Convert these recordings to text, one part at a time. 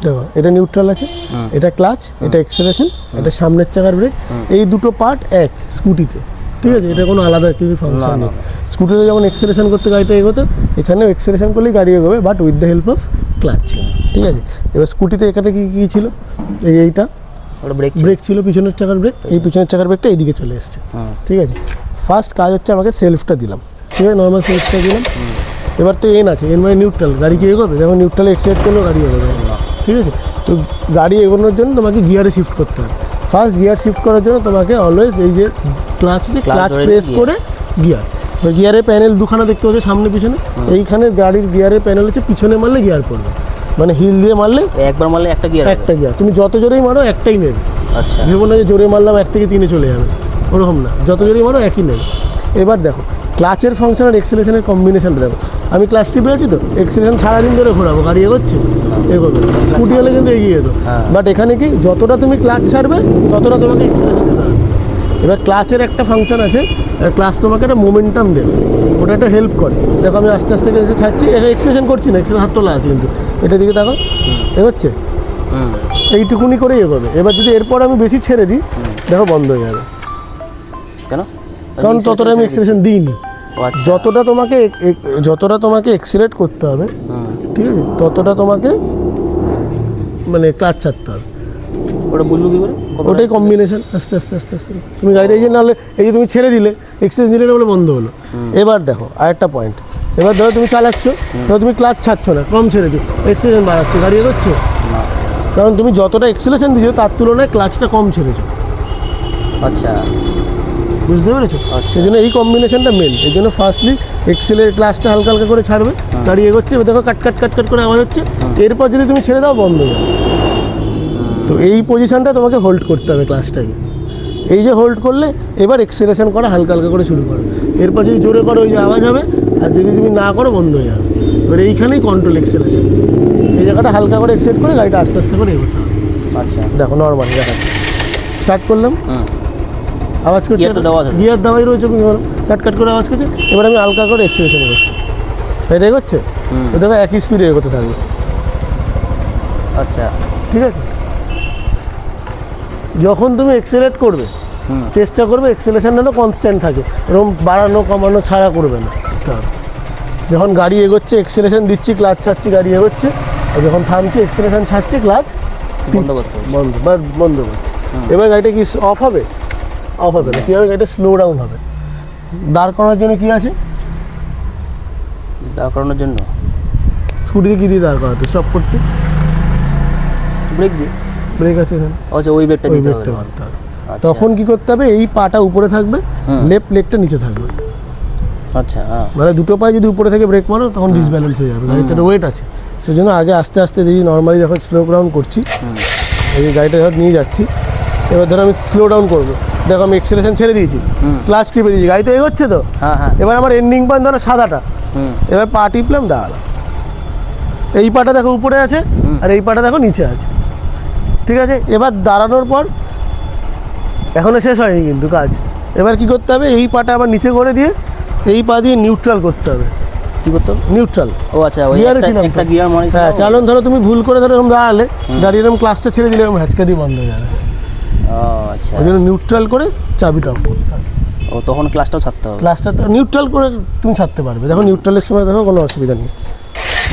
দেখো এটা নিউট্রাল আছে, এটা ক্লাচ, এটা এক্সেলারেশন, এটা সামনের চাকার ব্রেক, এই দুটো পার্ট এক স্কুটিতে, ঠিক আছে? এটা কোনো আলাদা কিছু ফাংশন নেই। স্কুটিতে যেমন এক্সেলারেশন করতে গাড়িটা এগোতো, এখানেও এক্সেলারেশন করলেই গাড়ি এগোবে, but with the help of clutch, ঠিক আছে? এবার স্কুটিতে এখানে কী ছিল, এইটা ব্রেক ছিল, পিছনের চাকার ব্রেক, এই পিছনের চাকার ব্রেকটা এইদিকে চলে এসছে, ঠিক আছে? ফার্স্ট কাজ হচ্ছে আমাকে সেলফটা দিলাম, ঠিক আছে? নর্মাল সেলফটা দিলাম। এবার তো এন আছে, এন মানে নিউট্রাল, গাড়ি কি এগোবে? যখন নিউট্রালে এক্সিলেট করলেও গাড়ি এগোবে, ঠিক আছে? তো গাড়ি এগোনোর জন্য তোমাকে গিয়ারে শিফট করতে হবে। ফার্স্ট গিয়ার শিফট করার জন্য তোমাকে অলওয়েজ এই যে ক্লাচ প্রেস করে গিয়ারের প্যানেল দুখানা দেখতে পাচ্ছ সামনে পিছনে, এইখানে গাড়ির গিয়ারের প্যানেল হচ্ছে পিছনে মারলে গিয়ার পড়বে, মানে হিল দিয়ে মারলে একবার মারলে একটা গিয়ার, তুমি যত জোরেই মারো একটাই নেবে। আচ্ছা, ভেবো না যে জোরে মারলাম 1 থেকে 3-এ চলে যাবে, ওরকম না, যত জোরেই মারো একই নেবে। এবার দেখো ক্লাচের ফাংশন আর এক্সেলারেশনের কম্বিনেশনটা দেখো, আমি ক্লাচ টিপে আছি তো, এক্সেলারেশন সারাদিন ধরে ঘোরাবো, গাড়ি এগোচ্ছে, এগোবে। স্কুটি হলে কিন্তু এগিয়ে যেত, বাট এখানে কি যতটা তুমি ক্লাচ ছাড়বে ততটা তোমাকে এক্সেলারেশন দিতে হবে। এবার ক্লাচের একটা ফাংশন আছে, ক্লাচ তোমাকে একটা মোমেন্টাম দেবে, ওটা একটা হেল্প করে। দেখো আমি আস্তে আস্তে এসে ছাড়ছি, এটা এক্সেলারেশন করছি না, এক্সেলারেশন হাত তোলা আছে, কিন্তু এটা দিকে দেখো এগোচ্ছে, এইটুকুনি করেই এগোবে। এবার যদি এরপর আমি বেশি ছেড়ে দিই, দেখো বন্ধ হয়ে যাবে। কেন? কারণ ততটা আমি এক্সেলারেশন দিইনি। যতটা তোমাকে এক্সিলেট করতে হবে, ঠিক আছে, ততটা তোমাকে মানে ক্লাচ ছাড়তে হবে। ওটা বুঝবো কী করে? ওটাই কম্বিনেশন, আস্তে আস্তে আস্তে আস্তে তুমি গাড়িটা এই যে নাহলে এই যে তুমি ছেড়ে দিলে, এক্সেলারেশন দিলে না বলে বন্ধ হলো। এবার দেখো আরেকটা পয়েন্ট, এবার ধরো তুমি চালাচ্ছ, ধরো তুমি ক্লাচ ছাড়ছ না, কম ছেড়ে দিও, এক্সেলারেশন বাড়াচ্ছ, গাড়ি এগোচ্ছে, কারণ তুমি যতটা এক্সেলারেশন দিচ্ছ তার তুলনায় ক্লাচটা কম ছেড়েছো। আচ্ছা, বুঝতে পেরেছো? সেই জন্য এই কম্বিনেশনটা মেন। এই জন্য ফার্স্টলি ক্লাচটা হালকা হালকা করে ছাড়বে, গাড়ি এগোচ্ছে, দেখো কাট কাট কাট কাট করে আওয়াজ হচ্ছে, এরপর যদি তুমি ছেড়ে দাও বন্ধ হয়ে যাবে। তো এই পজিশনটা তোমাকে হোল্ড করতে হবে ক্লাচটাকে, এই যে হোল্ড করলে এবার এক্সেলারেশন করা হালকা হালকা করে শুরু করো, এরপর যদি জোরে করো ওই যে আওয়াজ হবে, আর যদি তুমি না করো বন্ধ হয়ে যাবে। এবার এইখানেই কন্ট্রোল এক্সেলারেশন, এই জায়গাটা হালকা করে এক্সেট করে গাড়িটা আস্তে আস্তে করে এগোতে হবে। আচ্ছা, দেখো নর্মালি দেখাচ্ছি, স্টার্ট করলাম, আওয়াজ করছে, গিয়ার দেওয়াই রয়েছে, কাট কাট করে আওয়াজ করছে, এবার আমি হালকা করে এক্সেলারেশন করছি, এটা এগোচ্ছে, দেখো একই স্পিডে এগোতে থাকবে। আচ্ছা, ঠিক আছে? যখন তুমি এক্সেলেট করবে চেষ্টা করবে এক্সেলেশন যেন কনস্ট্যান্ট থাকে, এরকম বাড়ানো কমানো ছাড়া করবে না। যখন গাড়ি এগোচ্ছে এক্সেলেশন দিচ্ছি, ক্লাচ ছাড়ছি, গাড়ি এগোচ্ছে, আর যখন থামছি এক্সেলেশন ছাড়ছি, ক্লাচ বন্ধ করছি। এবার গাড়িটা কি অফ হবে? অফ হবে না। কী হবে? গাড়িটা স্লো ডাউন হবে। দাঁড় করানোর জন্য কী আছে? দাঁড় করানোর জন্য স্কুটিতে কী দিয়ে দাঁড় করাতে? স্টপ করতে ব্রেক দিয়ে, ব্রেক আছে এখানে। আচ্ছা, ওই ব্রেকটা দিতে হবে। তখন কি করতে হবে? এই পাটা উপরে থাকবে, লেফট লেগটা নিচে থাকবে। আচ্ছা, মানে দুটো পায়ে যদি উপরে থেকে ব্রেক মারো তখন ডিসব্যালেন্স হয়ে যাবে, গাড়িতে ওয়েট আছে। সেই জন্য আগে আস্তে আস্তে যদি নর্মালি যখন স্লো ডাউন করছি, এই গাড়িটা যখন নিয়ে যাচ্ছি, এবার ধরো আমি স্লো ডাউন করবো, দেখো আমি এক্সেলারেশন ছেড়ে দিয়েছি, ক্লাচ টিপে দিয়েছি, গাড়ি তো এগোচ্ছে তো, এবার আমার এন্ডিং পয়েন্ট ধরো সাদাটা, এবার পা টিপলাম, দাঁড়ালাম, এই পাটা দেখো উপরে আছে আর এই পাটা দেখো নিচে আছে, ঠিক আছে? এবার দাঁড়ানোর পর এখনও শেষ হয়নি কিন্তু কাজ। এবার কি করতে হবে? এই পাটা আবার নিচে করে দিয়ে এই পা দিয়ে নিউট্রাল করতে হবে। কী করতে হবে? নিউট্রাল। ও আচ্ছা, একটা গিয়ার মানে, হ্যাঁ, কারণ ধরো তুমি ভুল করে ধরো এরকম দাঁড়ালে, দাঁড়িয়ে এরকম ক্লাচটা ছেড়ে দিলে এরকম হ্যাচকা দিয়ে বন্ধ হয়ে যাবে। আচ্ছা, ওই জন্য নিউট্রাল করে চাবিটা অফ করতে হবে। ও, তখন ক্লাচটাও ছাড়তে হবে? ক্লাচটা নিউট্রাল করে তুমি ছাড়তে পারবে। দেখো নিউট্রালের সময় দেখো কোনো অসুবিধা নেই,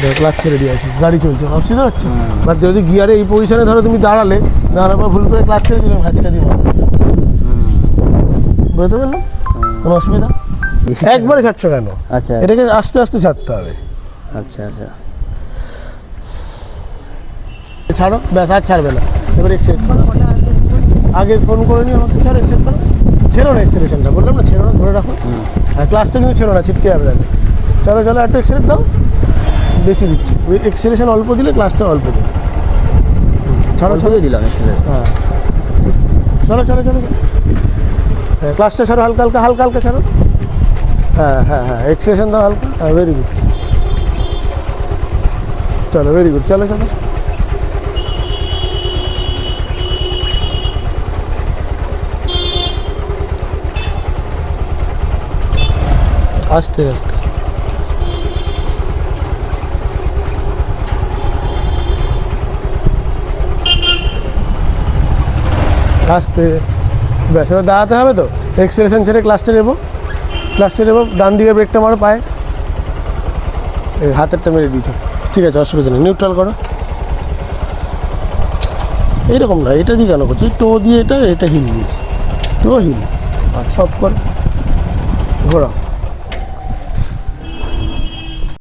দেখো ক্লাচ ছেড়ে দিয়ে আছে, গাড়ি চলছে, অসুবিধা হচ্ছে। বাট যদি গিয়ারে এই পজিশনে ধরো তুমি দাঁড়ালে, দাঁড়ানোর পর ভুল করে ক্লাচ ছেড়ে দিলে হ্যাচকা দিয়ে বন্ধ হয়ে যাবে। বুঝতে পারলাম? কোনো অসুবিধা? একবারে ছাড়ছ কেন? আচ্ছা, এটাকে আস্তে আস্তে ছাড়তে হবে। আচ্ছা আচ্ছা, ছাড়ো, ব্যাস, আর ছাড়বে না। এবারে এক্সেট করো, আগে ফোন করে নিয়ে আমাকে, ছাড়ো, এক্সেট করো, ছেড়ো না এক্সেলেশনটা, বললাম না ছেড়ো না, ধরে রাখো। আর ক্লাসটা কিন্তু ছেড়ো না, ছিটকে যাবে তাহলে। চলো চলো, একটু এক্সেলেট দাও, বেশি দিচ্ছি, ওই এক্সেলেশন অল্প দিলে ক্লাসটা অল্প দিলে। ছাড়ো ছাড়ো, দিলাম এক্সেলেশন, হ্যাঁ, চলো চলো চলো, হ্যাঁ, ক্লাসটা ছাড়ো, হালকা হালকা হালকা হালকা ছাড়ো, হ্যাঁ হ্যাঁ হ্যাঁ, এক্সেলেশন দাও হালকা, হ্যাঁ, ভেরি গুড, চলো, ভেরি গুড, চলো চলো, আস্তে আস্তে, আস্তে, ব্যাস এবার দাঁড়াতে হবে তো, এক্সেলেশন ছেড়ে ক্লাসটা নেবো, ডান দিকে ব্রেকটা মারো পায়ে, এই হাতেরটা মেরে দিয়েছো, ঠিক আছে অসুবিধা নেই, নিউট্রাল করো। এইরকম না, এটা দিয়ে কেন করছি, টো দিয়ে এটা হিল দিয়ে, টো হিল, অফ করো, ঘোরাও।